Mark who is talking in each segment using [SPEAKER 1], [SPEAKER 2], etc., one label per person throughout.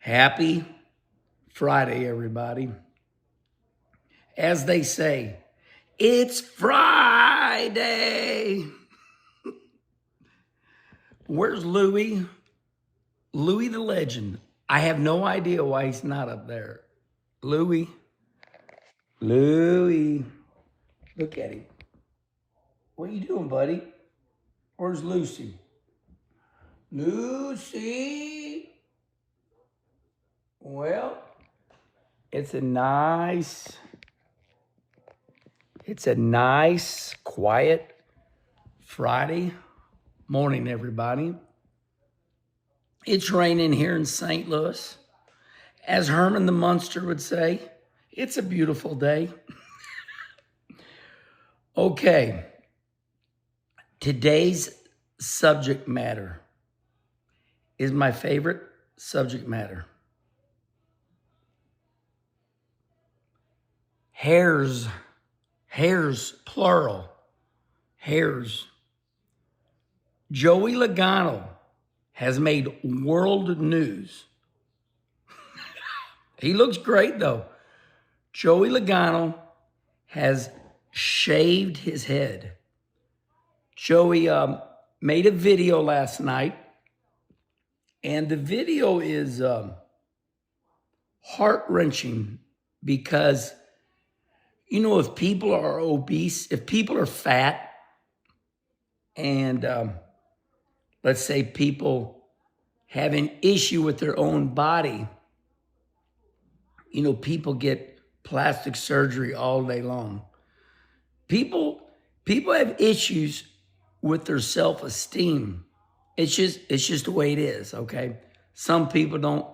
[SPEAKER 1] Happy Friday, everybody. As they say, it's Friday. Where's Louie? Louie the legend. I have no idea why he's not up there. Louie. Look at him. What are you doing, buddy? Where's Lucy? Lucy. Well, it's a nice, quiet Friday morning, everybody. It's raining here in St. Louis. As Herman the Munster would say, it's a beautiful day. Okay, today's subject matter is my favorite subject matter. Hairs, plural, hairs. Joey Logano has made world news. He looks great, though. Joey Logano has shaved his head. Joey made a video last night, and the video is heart-wrenching because, you know, if people are obese, if people are fat, and let's say people have an issue with their own body, you know, people get plastic surgery all day long. People have issues with their self-esteem. It's just the way it is, okay? Some people don't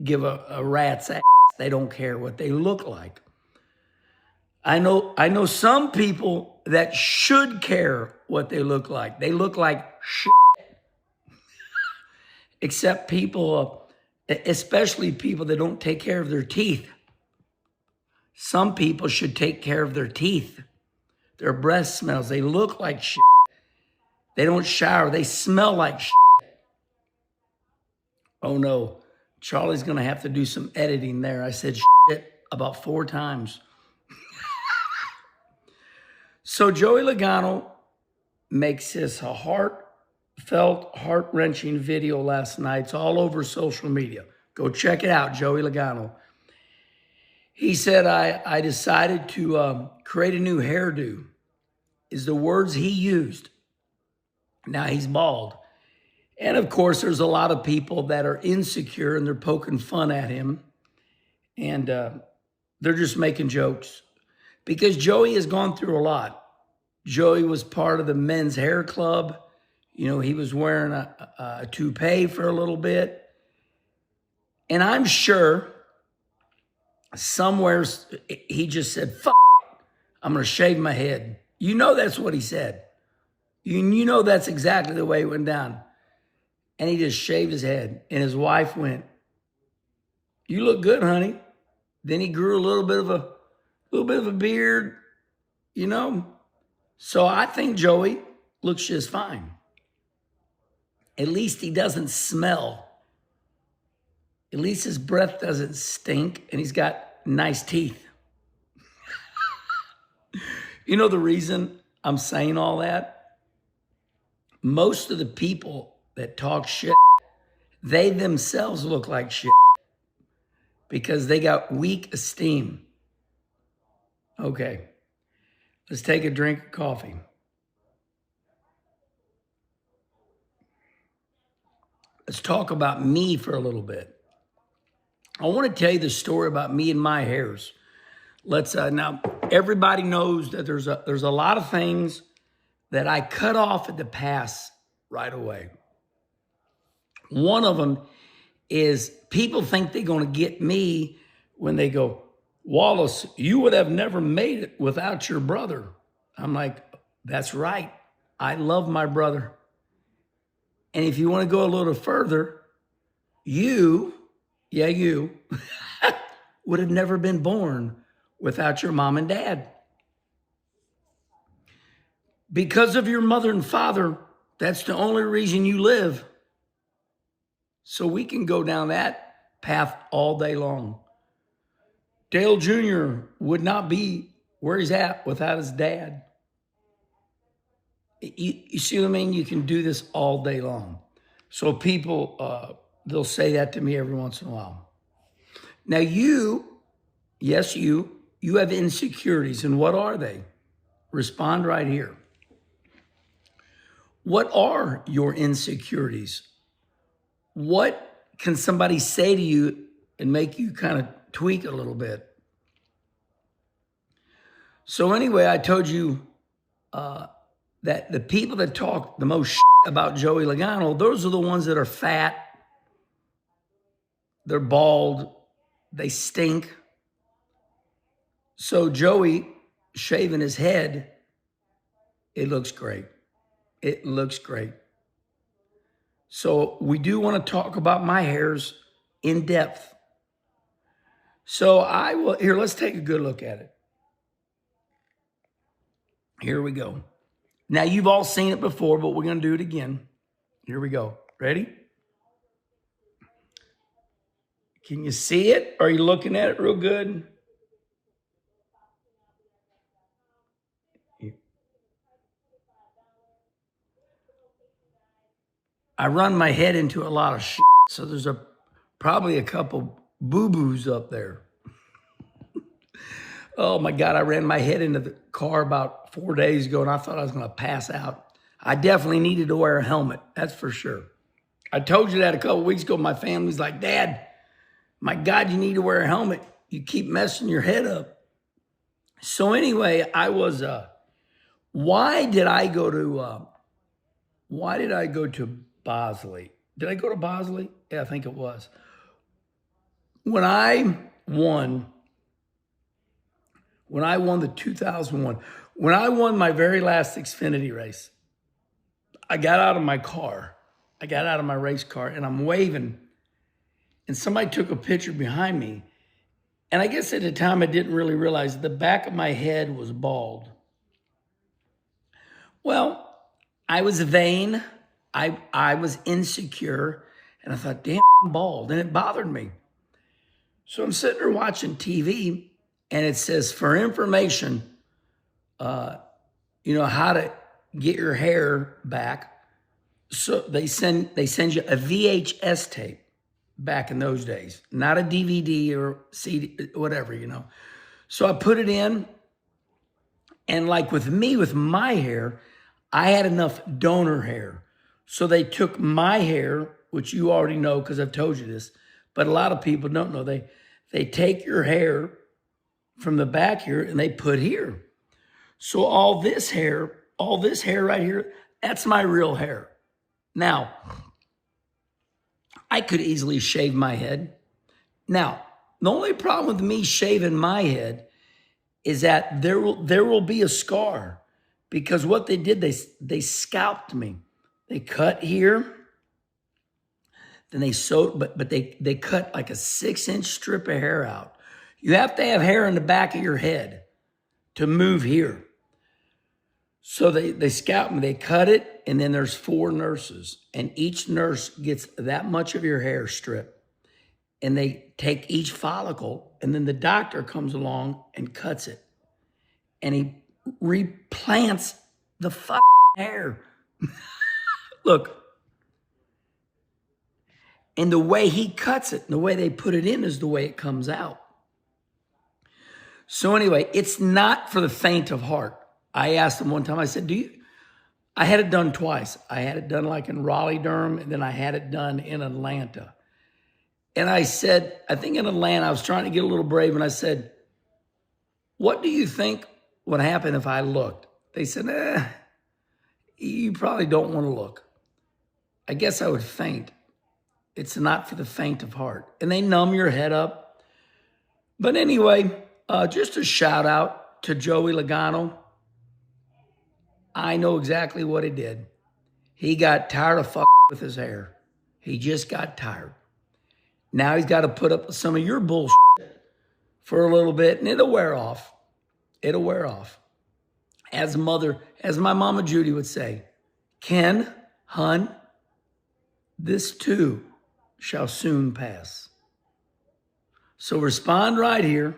[SPEAKER 1] give a rat's ass. They don't care what they look like. I know some people that should care what they look like. They look like shit. Except people, especially people that don't take care of their teeth. Some people should take care of their teeth. Their breath smells. They look like shit. They don't shower. They smell like shit. Oh no, Charlie's gonna have to do some editing there. I said shit about 4 times. So Joey Logano makes this a heartfelt, heart-wrenching video last night. It's all over social media. Go check it out, Joey Logano. He said, I decided to create a new hairdo, is the words he used. Now he's bald. And of course, there's a lot of people that are insecure and they're poking fun at him. And they're just making jokes. Because Joey has gone through a lot. Joey was part of the men's hair club. You know, he was wearing a toupee for a little bit. And I'm sure somewhere he just said, fuck, I'm going to shave my head. You know that's what he said. You know that's exactly the way it went down. And he just shaved his head. And his wife went, you look good, honey. Then he grew a little bit of a beard, you know. So I think Joey looks just fine. At least he doesn't smell. At least his breath doesn't stink, and he's got nice teeth. You know the reason I'm saying all that? Most of the people that talk shit, they themselves look like shit because they got weak esteem. Okay, let's take a drink of coffee. Let's talk about me for a little bit. I want to tell you the story about me and my hairs. Let's now everybody knows that there's a lot of things that I cut off at the pass right away. One of them is people think they're going to get me when they go, Wallace, you would have never made it without your brother. I'm like, that's right. I love my brother. And if you want to go a little further, you would have never been born without your mom and dad. Because of your mother and father, that's the only reason you live. So we can go down that path all day long. Dale Jr. would not be where he's at without his dad. You see what I mean? You can do this all day long. So people, they'll say that to me every once in a while. Now yes, you have insecurities. And what are they? Respond right here. What are your insecurities? What can somebody say to you and make you kind of tweak a little bit? So anyway, I told you that the people that talk the most about Joey Logano, those are the ones that are fat, they're bald, they stink. So Joey shaving his head, it looks great. It looks great. So we do want to talk about my hairs in depth. So here, let's take a good look at it. Here we go. Now you've all seen it before, but we're going to do it again. Here we go. Ready? Can you see it? Are you looking at it real good? I run my head into a lot of shit, so there's probably a couple boo-boos up there. Oh my God, I ran my head into the car about 4 days ago and I thought I was gonna pass out. I definitely needed to wear a helmet, that's for sure. I told you that a couple weeks ago. My family's like, Dad, my God, you need to wear a helmet. You keep messing your head up. So anyway, why did I go to Bosley? Did I go to Bosley? Yeah, I think it was. When I won the 2001, when I won my very last Xfinity race, I got out of my car. I got out of my race car and I'm waving and somebody took a picture behind me. And I guess at the time I didn't really realize the back of my head was bald. Well, I was vain. I was insecure and I thought, damn, I'm bald. And it bothered me. So I'm sitting there watching TV and it says, for information, how to get your hair back. So they send you a VHS tape back in those days, not a DVD or CD, whatever, So I put it in, and like with me, with my hair, I had enough donor hair. So they took my hair, which you already know because I've told you this, but a lot of people don't know. They take your hair from the back here and they put here. So all this hair right here, that's my real hair. Now, I could easily shave my head. Now, the only problem with me shaving my head is that there will be a scar because what they did, they scalped me. They cut here, then they sewed, but they cut like a 6-inch strip of hair out. You have to have hair in the back of your head to move here. So they scalp me, they cut it, and then there's 4 nurses, and each nurse gets that much of your hair stripped. And they take each follicle, and then the doctor comes along and cuts it. And he replants the fucking hair. Look. And the way he cuts it, and the way they put it in is the way it comes out. So anyway, it's not for the faint of heart. I asked him one time, I said, I had it done twice. I had it done like in Raleigh-Durham, and then I had it done in Atlanta. And I said, I think in Atlanta, I was trying to get a little brave, and I said, what do you think would happen if I looked? They said, you probably don't want to look. I guess I would faint. It's not for the faint of heart. And they numb your head up. But anyway, just a shout out to Joey Logano. I know exactly what he did. He got tired of fucking with his hair. He just got tired. Now he's got to put up with some of your bullshit for a little bit, and it'll wear off. It'll wear off. As my mama Judy would say, Ken, hun, this too shall soon pass. So respond right here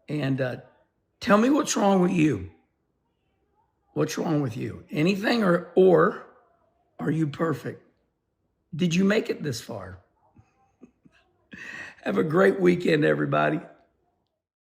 [SPEAKER 1] and tell me what's wrong with you. What's wrong with you? Anything or are you perfect? Did you make it this far? Have a great weekend, everybody.